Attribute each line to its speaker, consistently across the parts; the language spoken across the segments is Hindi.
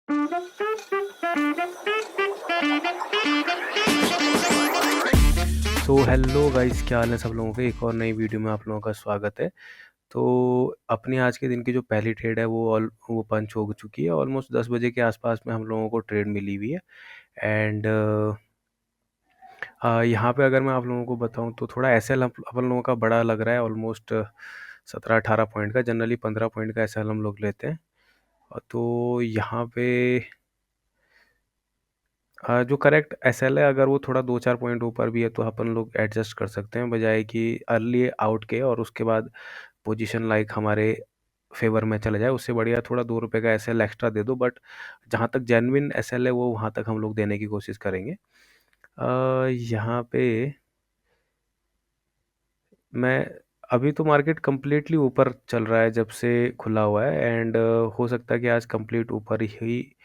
Speaker 1: सो हेलो गाइस, क्या हाल है सब लोगों के। एक और नई वीडियो में आप लोगों का स्वागत है। तो अपनी आज के दिन की जो पहली ट्रेड है वो पंच हो चुकी है। ऑलमोस्ट 10 बजे के आसपास में हम लोगों को ट्रेड मिली हुई है। एंड यहाँ पे अगर मैं आप लोगों को बताऊँ तो थोड़ा एसएल अपन लोगों का बड़ा लग रहा है। ऑलमोस्ट 17-18 पॉइंट का, जनरली 15 पॉइंट का एसएल हम लोग लेते हैं। तो यहाँ पे जो करेक्ट एसएल है, अगर वो थोड़ा 2-4 पॉइंट ऊपर भी है तो अपन लोग एडजस्ट कर सकते हैं, बजाय कि अर्ली आउट के और उसके बाद पोजीशन लाइक हमारे फेवर में चला जाए। उससे बढ़िया थोड़ा 2 रुपए का एसएल एक्स्ट्रा दे दो, बट जहाँ तक जेन्युइन एसएल है वो वहाँ तक हम लोग देने की कोशिश करेंगे। यहाँ पे मैं अभी तो मार्केट कंप्लीटली ऊपर चल रहा है जब से खुला हुआ है। एंड हो सकता है कि आज कंप्लीट ऊपर ही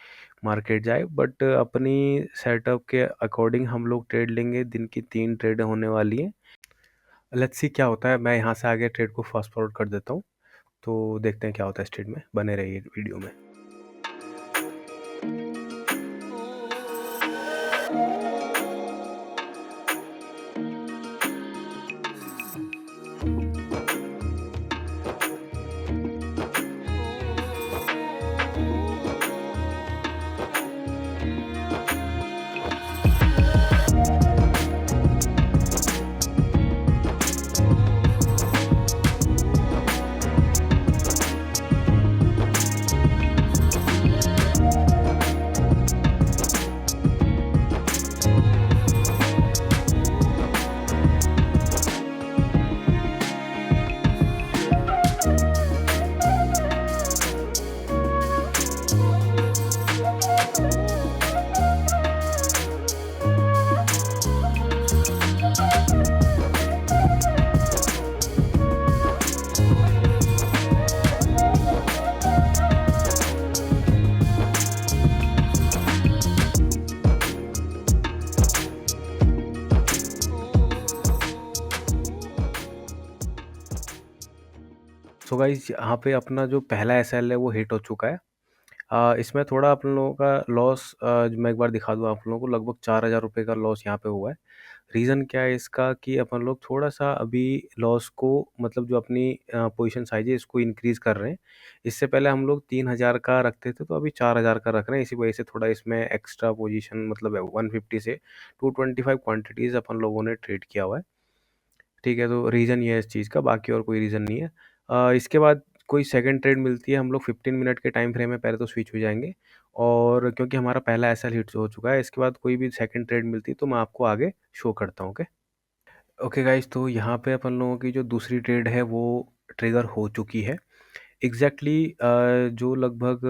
Speaker 1: मार्केट जाए, बट अपनी सेटअप के अकॉर्डिंग हम लोग ट्रेड लेंगे। दिन की 3 ट्रेड होने वाली हैं। लेट्स सी क्या होता है। मैं यहाँ से आगे ट्रेड को फास्ट फॉरवर्ड कर देता हूँ, तो देखते हैं क्या होता है इस ट्रेड में। बने रहिए वीडियो में। सो गाइज, यहाँ पे अपना जो पहला एसएल है वो हिट हो चुका है। इसमें थोड़ा अपन लोगों का लॉस, मैं एक बार दिखा दूँ आप लोगों को। लगभग 4,000 रुपये का लॉस यहाँ पे हुआ है। रीज़न क्या है इसका कि अपन लोग थोड़ा सा अभी लॉस को, मतलब जो अपनी पोजीशन साइज है इसको इंक्रीज़ कर रहे हैं। इससे पहले हम लोग 3,000 का रखते थे, तो अभी 4,000 का रख रहे हैं। इसी वजह से थोड़ा इसमें एक्स्ट्रा पोजीशन, मतलब 150 से 225 क्वांटिटीज़ अपन लोगों ने ट्रेड किया हुआ है। ठीक है, तो रीज़न ये है इस चीज़ का, बाकी और कोई रीज़न नहीं है। इसके बाद कोई सेकंड ट्रेड मिलती है, हम लोग 15 मिनट के टाइम फ्रेम में पहले तो स्विच हो जाएँगे। और क्योंकि हमारा पहला एसएल हिट हो चुका है, इसके बाद कोई भी सेकंड ट्रेड मिलती है तो मैं आपको आगे शो करता हूँ। ओके? ओके गाइस, तो यहाँ पे अपन लोगों की जो दूसरी ट्रेड है वो ट्रिगर हो चुकी है। एग्जैक्टली जो लगभग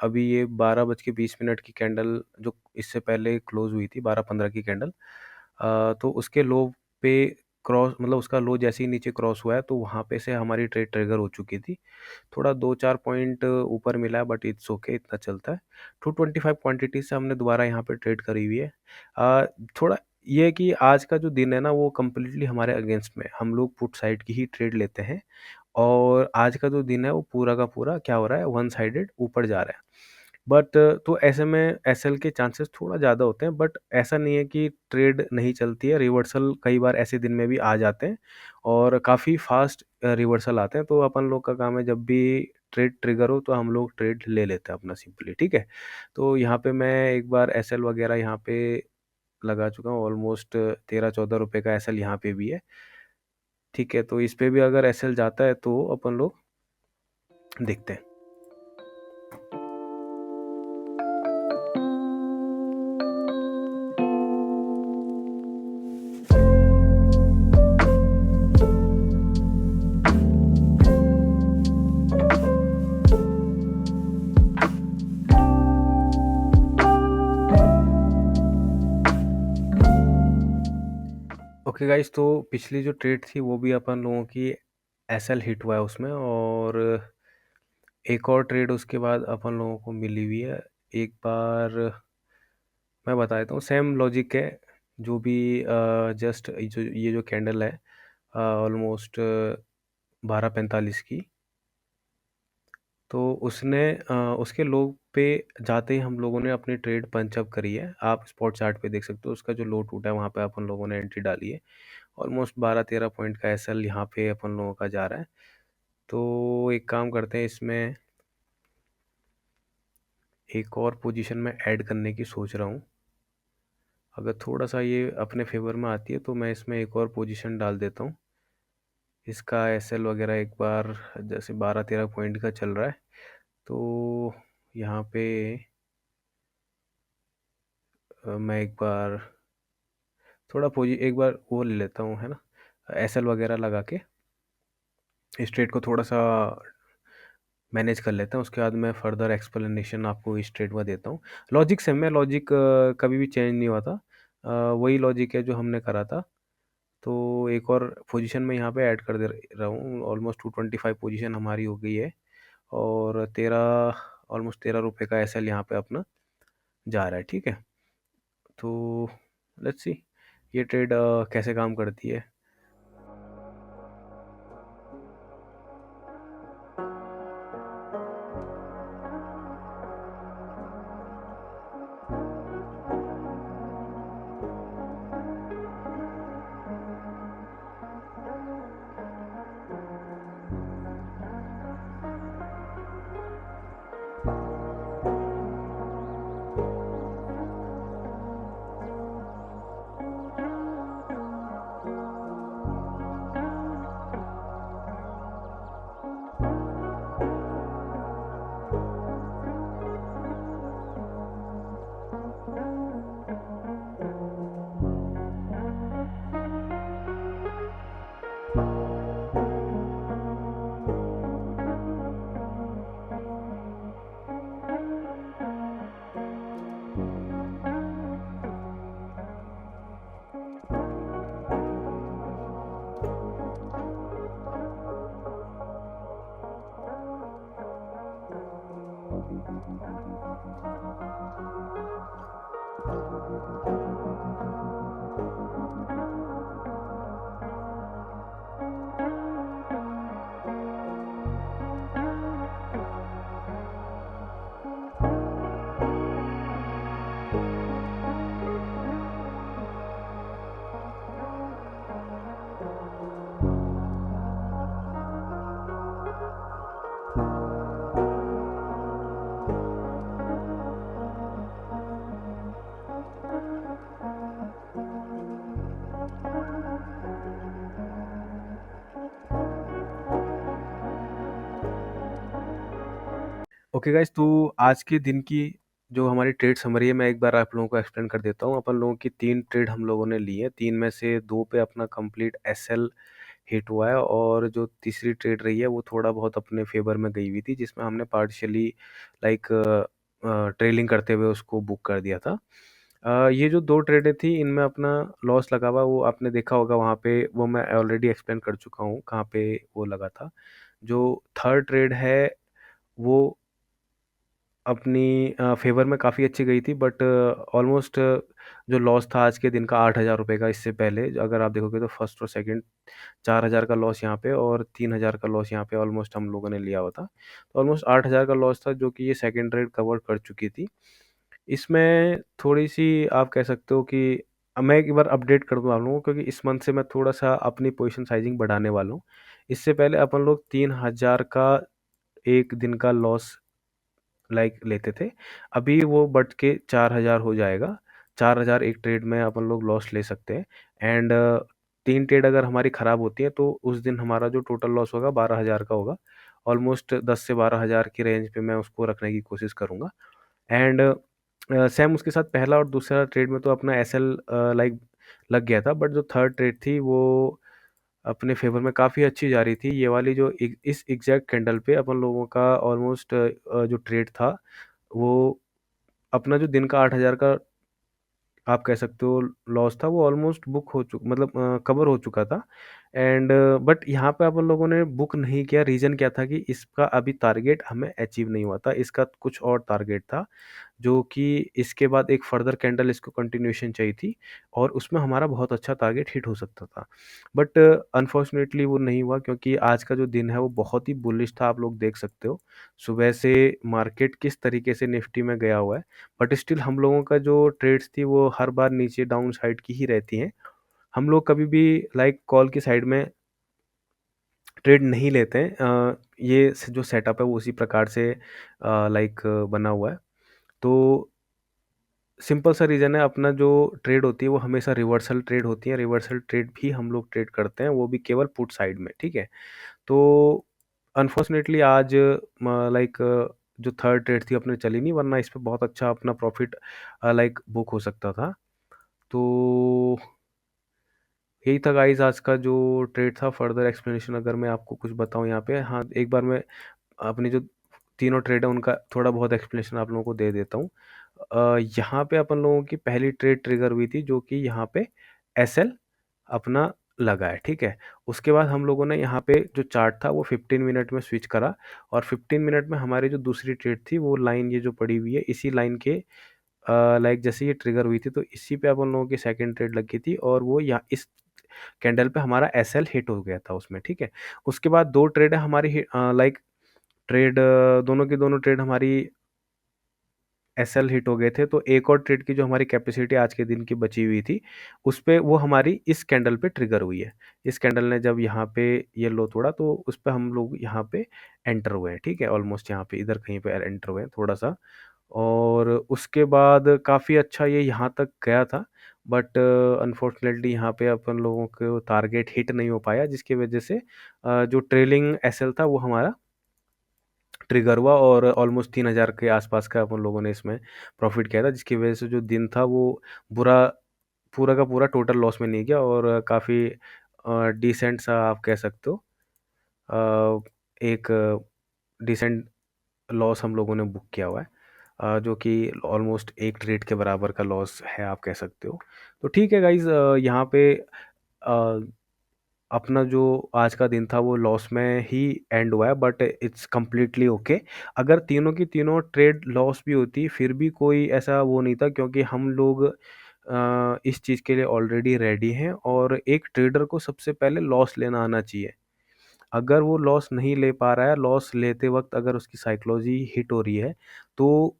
Speaker 1: अभी ये 12:20 की कैंडल जो इससे पहले क्लोज हुई थी, 12:15 की कैंडल, तो उसके लो पे क्रॉस, मतलब उसका लो जैसे ही नीचे क्रॉस हुआ है तो वहाँ पे से हमारी ट्रेड ट्रिगर हो चुकी थी। थोड़ा 2-4 पॉइंट ऊपर मिला है, बट इट्स ओके, इतना चलता है। 225 क्वांटिटी से हमने दोबारा यहाँ पे ट्रेड करी हुई है। अ, थोड़ा ये है कि आज का जो दिन है ना वो कम्प्लीटली हमारे अगेंस्ट में, हम लोग पुट साइड की ही ट्रेड लेते हैं। और आज का जो दिन है वो पूरा का पूरा क्या हो रहा है, वन साइडेड ऊपर जा रहा है। बट तो ऐसे में एसएल के चांसेस थोड़ा ज़्यादा होते हैं, बट ऐसा नहीं है कि ट्रेड नहीं चलती है। रिवर्सल कई बार ऐसे दिन में भी आ जाते हैं और काफ़ी फास्ट रिवर्सल आते हैं। तो अपन लोग का काम है, जब भी ट्रेड ट्रिगर हो तो हम लोग ट्रेड ले लेते हैं अपना सिंपली। ठीक है, तो यहाँ पे मैं एक बार एसएल वगैरह यहाँ पे लगा चुका हूँ। ऑलमोस्ट 13-14 रुपये का एसएल यहाँ पे भी है। ठीक है, तो इस पे भी अगर एसएल जाता है तो अपन लोग देखते हैं। ओके गाइस, तो पिछली जो ट्रेड थी वो भी अपन लोगों की एसएल हिट हुआ है उसमें। और एक और ट्रेड उसके बाद अपन लोगों को मिली हुई है। एक बार मैं बता देता हूँ, सेम लॉजिक है। जो भी जस्ट जो ये जो कैंडल है ऑलमोस्ट 12:45 की, तो उसके लो पे जाते ही हम लोगों ने अपनी ट्रेड पंच अप करी है। आप स्पॉट चार्ट पे देख सकते हो उसका जो लो टूटा है वहाँ पे अपन लोगों ने एंट्री डाली है। ऑलमोस्ट 12-13 पॉइंट का एसएल यहाँ पे अपन लोगों का जा रहा है। तो एक काम करते हैं, इसमें एक और पोजीशन में ऐड करने की सोच रहा हूँ। अगर थोड़ा सा ये अपने फेवर में आती है तो मैं इसमें एक और पोजीशन डाल देता हूँ। इसका एसएल वगैरह एक बार जैसे 12-13 पॉइंट का चल रहा है, तो यहाँ पे मैं एक बार वो ले लेता हूँ, है ना, एसएल वगैरह लगा के इस ट्रेड को थोड़ा सा मैनेज कर लेते हैं। उसके बाद मैं फर्दर एक्सप्लेनेशन आपको इस ट्रेड में देता हूँ। लॉजिक सेम है, लॉजिक कभी भी चेंज नहीं हुआ था। वही लॉजिक है जो हमने करा था। तो एक और पोजीशन में यहाँ पे ऐड कर दे रहा हूँ। ऑलमोस्ट 225 पोजीशन हमारी हो गई है और ऑलमोस्ट 13 रुपये का एसएल यहाँ पे अपना जा रहा है। ठीक है, तो लेट्स सी ये ट्रेड कैसे काम करती है। ओके गाइस, तो आज के दिन की जो हमारी ट्रेड समरी है मैं एक बार आप लोगों को एक्सप्लेन कर देता हूँ। अपन लोगों की 3 ट्रेड हम लोगों ने ली है। 3 में से 2 पे अपना कंप्लीट एसएल हिट हुआ है और जो तीसरी ट्रेड रही है वो थोड़ा बहुत अपने फेवर में गई हुई थी, जिसमें हमने पार्शियली लाइक ट्रेलिंग करते हुए उसको बुक कर दिया था। ये जो 2 ट्रेडें थी इनमें अपना लॉस लगा हुआ वो आपने देखा होगा वहाँ पे, वो मैं ऑलरेडी एक्सप्लेन कर चुका हूँ कहाँ पे वो लगा था। जो थर्ड ट्रेड है वो अपनी फेवर में काफ़ी अच्छी गई थी, बट ऑलमोस्ट जो लॉस था आज के दिन का 8,000 रुपये का। इससे पहले अगर आप देखोगे तो फर्स्ट और सेकंड 4,000 का लॉस यहाँ पे और 3,000 का लॉस यहाँ पे ऑलमोस्ट हम लोगों ने लिया हुआ था। तो ऑलमोस्ट 8,000 का लॉस था जो कि ये सेकंड ट्रेड कवर कर चुकी थी। इसमें थोड़ी-सी आप कह सकते हो कि मैं एक बार अपडेट कर दूँ आप लोगों को, क्योंकि इस मंथ से मैं थोड़ा-सा अपनी पोज़ीशन साइज़िंग बढ़ाने वाला हूँ। इससे पहले अपन लोग 3,000 का 1 दिन का लॉस लेते थे। अभी वो बढ़ के 4,000 हो जाएगा। 4,000 एक ट्रेड में अपन लोग लॉस ले सकते हैं। एंड 3 ट्रेड अगर हमारी ख़राब होती है तो उस दिन हमारा जो टोटल लॉस होगा 12,000 का होगा। ऑलमोस्ट 10 से 12,000 की रेंज पे मैं उसको रखने की कोशिश करूँगा। एंड सेम उसके साथ पहला और दूसरा ट्रेड में तो अपना एसएल लग गया था, बट जो थर्ड ट्रेड थी वो अपने फ़ेवर में काफ़ी अच्छी जा रही थी। ये वाली जो इस एग्ज़ैक्ट कैंडल पे अपन लोगों का ऑलमोस्ट जो ट्रेड था वो अपना जो दिन का 8,000 का आप कह सकते हो लॉस था वो ऑलमोस्ट बुक हो चुका, मतलब कवर हो चुका था। एंड बट यहाँ पे अपन लोगों ने बुक नहीं किया। रीज़न क्या था कि इसका अभी टारगेट हमें अचीव नहीं हुआ था, इसका कुछ और टारगेट था जो कि इसके बाद एक फर्दर कैंडल इसको कंटिन्यूएशन चाहिए थी और उसमें हमारा बहुत अच्छा टारगेट हिट हो सकता था। बट अनफॉर्चुनेटली वो नहीं हुआ क्योंकि आज का जो दिन है वो बहुत ही बुलिश था, आप लोग देख सकते हो। सुबह से मार्केट किस तरीके से निफ्टी में गया हुआ है, बट स्टिल हम लोगों का जो ट्रेड्स थी वो हर बार नीचे डाउन साइड की ही रहती हैं। हम लोग कभी भी लाइक कॉल की साइड में ट्रेड नहीं लेते हैं। ये जो सेटअप है वो उसी प्रकार से लाइक बना हुआ है। तो सिंपल सा रीज़न है, अपना जो ट्रेड होती है वो हमेशा रिवर्सल ट्रेड होती है। रिवर्सल ट्रेड भी हम लोग ट्रेड करते हैं, वो भी केवल पुट साइड में, ठीक है। तो अनफॉर्चुनेटली आज लाइक जो थर्ड ट्रेड थी अपने चली नहीं, वरना इस पे बहुत अच्छा अपना प्रॉफिट लाइक बुक हो सकता था। तो यही था गाइस आज का जो ट्रेड था। फर्दर एक्सप्लेनेशन अगर मैं आपको कुछ बताऊं यहाँ पे, हाँ एक बार मैं अपनी जो तीनों ट्रेड है उनका थोड़ा बहुत एक्सप्लेनेशन आप लोगों को दे देता हूँ। यहाँ पे अपन लोगों की पहली ट्रेड ट्रिगर हुई थी जो कि यहाँ पे एसएल अपना लगा है, ठीक है। उसके बाद हम लोगों ने यहाँ पे जो चार्ट था वो 15 मिनट में स्विच करा और 15 मिनट में हमारी जो दूसरी ट्रेड थी वो लाइन ये जो पड़ी हुई है इसी लाइन के लाइक जैसे ये ट्रिगर हुई थी तो इसी पे अपन लोगों की सेकंड ट्रेड लगी थी और वो यहाँ इस कैंडल पे हमारा एसएल हिट हो गया था उसमें, ठीक है। उसके बाद दो ट्रेड है हमारी लाइक ट्रेड दोनों की दोनों ट्रेड हमारी एसएल हिट हो गए थे। तो एक और ट्रेड की जो हमारी कैपेसिटी आज के दिन की बची हुई थी उस पे वो हमारी इस कैंडल पे ट्रिगर हुई है। इस कैंडल ने जब यहाँ पे ये लो तोड़ा तो उस पे हम लोग यहाँ पे एंटर हुए हैं, ठीक है। ऑलमोस्ट यहाँ पे इधर कहीं पे एंटर हुए हैं थोड़ा सा, और उसके बाद काफ़ी अच्छा ये यहाँ तक गया था। बट अनफॉर्चुनेटली यहाँ पे अपन लोगों को टारगेट हिट नहीं हो पाया, जिसकी वजह से जो ट्रेलिंग एसएल था वो हमारा ट्रिगर हुआ और ऑलमोस्ट 3000 के आसपास का अपन लोगों ने इसमें प्रॉफिट किया था, जिसकी वजह से जो दिन था वो बुरा पूरा का पूरा टोटल लॉस में नहीं गया और काफ़ी डिसेंट सा आप कह सकते हो। एक डिसेंट लॉस हम लोगों ने बुक किया हुआ है, जो कि ऑलमोस्ट एक ट्रेड के बराबर का लॉस है आप कह सकते हो। तो ठीक है गाइज, यहाँ पे अ, अपना जो आज का दिन था वो लॉस में ही एंड हुआ है, बट इट्स कम्प्लीटली ओके। अगर तीनों की तीनों ट्रेड लॉस भी होती फिर भी कोई ऐसा वो नहीं था, क्योंकि हम लोग इस चीज़ के लिए ऑलरेडी रेडी हैं और एक ट्रेडर को सबसे पहले लॉस लेना आना चाहिए। अगर वो लॉस नहीं ले पा रहा है, लॉस लेते वक़्त अगर उसकी साइकोलॉजी हिट हो रही है, तो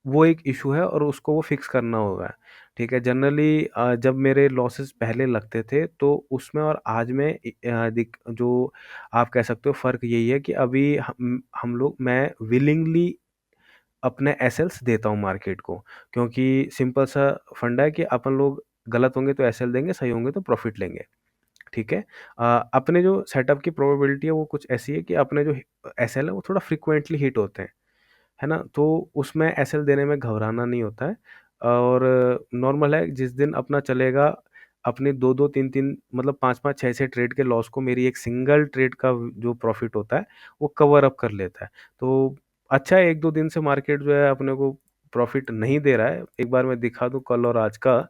Speaker 1: वो एक इश्यू है और उसको वो फिक्स करना होगा, ठीक है। जनरली जब मेरे लॉसेस पहले लगते थे तो उसमें और आज में जो आप कह सकते हो फ़र्क यही है कि अभी हम लोग मैं विलिंगली अपने एसेल्स देता हूँ मार्केट को, क्योंकि सिंपल सा फंडा है कि अपन लोग गलत होंगे तो एसएल देंगे, सही होंगे तो प्रॉफिट लेंगे, ठीक है। अपने जो सेटअप की प्रोबेबिलिटी है वो कुछ ऐसी है कि अपने जो एसएल है वो थोड़ा फ्रीक्वेंटली हिट होते हैं, है ना? तो उसमें एसएल देने में घबराना नहीं होता है और नॉर्मल है, जिस दिन अपना चलेगा अपने 2-2 3-3 मतलब 5-5 6-6 ट्रेड के लॉस को मेरी एक सिंगल ट्रेड का जो प्रॉफिट होता है वो कवर अप कर लेता है। तो अच्छा है, 1-2 दिन से मार्केट जो है अपने को प्रॉफिट नहीं दे रहा है। एक बार मैं दिखा दूँ कल और आज का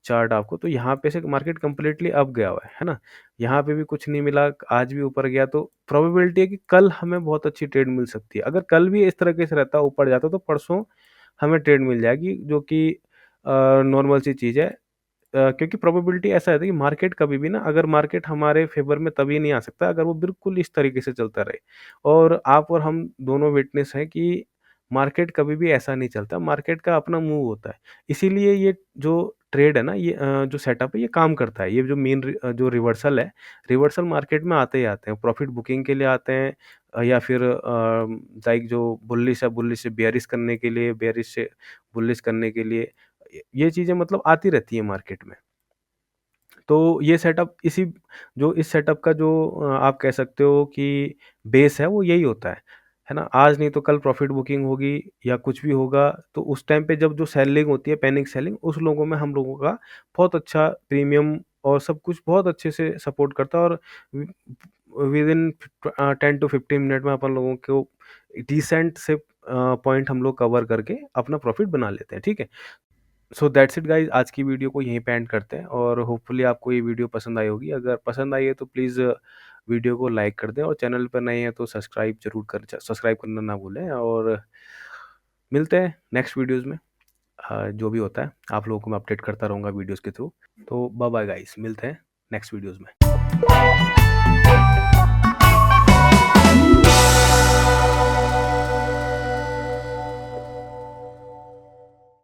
Speaker 1: चार्ट आपको, तो यहाँ पे से मार्केट कंप्लीटली अप गया हुआ है ना? यहाँ पे भी कुछ नहीं मिला, आज भी ऊपर गया, तो प्रोबेबिलिटी है कि कल हमें बहुत अच्छी ट्रेड मिल सकती है। अगर कल भी इस तरीके से रहता ऊपर जाता तो परसों हमें ट्रेड मिल जाएगी, जो कि नॉर्मल सी चीज़ है। क्योंकि प्रोबेबिलिटी ऐसा है कि मार्केट कभी भी ना, अगर मार्केट हमारे फेवर में तभी नहीं आ सकता अगर वो बिल्कुल इस तरीके से चलता रहे, और आप और हम दोनों विटनेस हैं कि मार्केट कभी भी ऐसा नहीं चलता, मार्केट का अपना मूव होता है। इसीलिए ये जो ट्रेड है ना, ये जो सेटअप है ये काम करता है। ये जो जो रिवर्सल है, रिवर्सल मार्केट में आते ही आते हैं, प्रॉफिट बुकिंग के लिए आते हैं, या फिर लाइक जो बुलिश से बेयरिश करने के लिए, बेयरिश से बुलिश करने के लिए, ये चीज़ें मतलब आती रहती हैं मार्केट में। तो ये सेटअप इसी जो इस सेटअप का जो आप कह सकते हो कि बेस है वो यही होता है ना? आज नहीं तो कल प्रॉफिट बुकिंग होगी या कुछ भी होगा, तो उस टाइम पे जब जो सेलिंग होती है, पैनिक सेलिंग, उस लोगों में हम लोगों का बहुत अच्छा प्रीमियम और सब कुछ बहुत अच्छे से सपोर्ट करता है और विदिन 10 टू 15 मिनट में अपन लोगों को डिसेंट से पॉइंट हम लोग कवर करके अपना प्रॉफिट बना लेते हैं, ठीक है। सो दैट्स इट गाइज, आज की वीडियो को यहीं पे एंड करते हैं और होपफुली आपको ये वीडियो पसंद आई होगी। अगर पसंद आई है तो प्लीज़ वीडियो को लाइक कर दें और चैनल पर नए हैं तो सब्सक्राइब करना ना भूलें, और मिलते हैं नेक्स्ट वीडियोज़ में। जो भी होता है आप लोगों को मैं अपडेट करता रहूँगा वीडियोज़ के थ्रू। तो बाय बाय गाइस, मिलते हैं नेक्स्ट वीडियोज़ में।